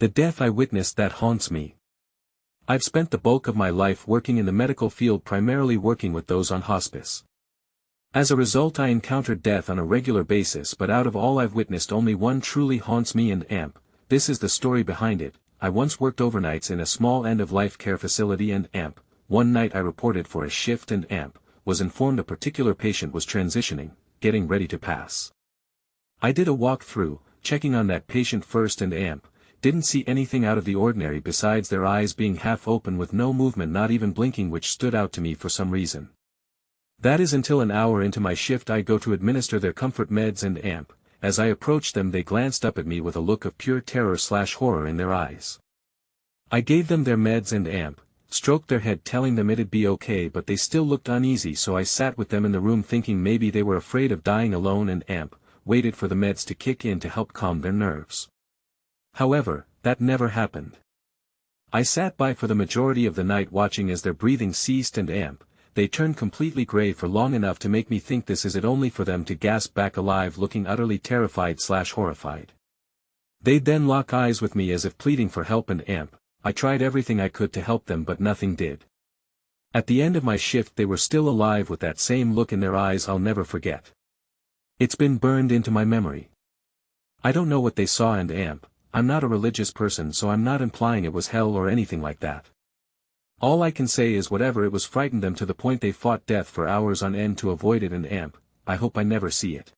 The death I witnessed that haunts me. I've spent the bulk of my life working in the medical field, primarily working with those on hospice. As a result, I encountered death on a regular basis, but out of all I've witnessed, only one truly haunts me and AMP. This is the story behind it. I once worked overnights in a small end-of-life care facility, and AMP. One night I reported for a shift, and AMP. Was informed a particular patient was transitioning, getting ready to pass. I did a walk-through, checking on that patient first, and AMP. Didn't see anything out of the ordinary besides their eyes being half open with no movement, not even blinking, which stood out to me for some reason. That is until an hour into my shift I go to administer their comfort meds, and AMP. As I approached them, they glanced up at me with a look of pure terror/horror in their eyes. I gave them their meds, and AMP. Stroked their head, telling them it'd be okay, but they still looked uneasy, so I sat with them in the room thinking maybe they were afraid of dying alone, and AMP. Waited for the meds to kick in to help calm their nerves. However, that never happened. I sat by for the majority of the night watching as their breathing ceased, and AMP. They turned completely gray for long enough to make me think this is it, only for them to gasp back alive, looking utterly terrified/horrified. They'd then lock eyes with me as if pleading for help, and AMP. I tried everything I could to help them, but nothing did. At the end of my shift they were still alive with that same look in their eyes I'll never forget. It's been burned into my memory. I don't know what they saw, and AMP. I'm not a religious person, so I'm not implying it was hell or anything like that. All I can say is whatever it was frightened them to the point they fought death for hours on end to avoid it, and AMP. I hope I never see it.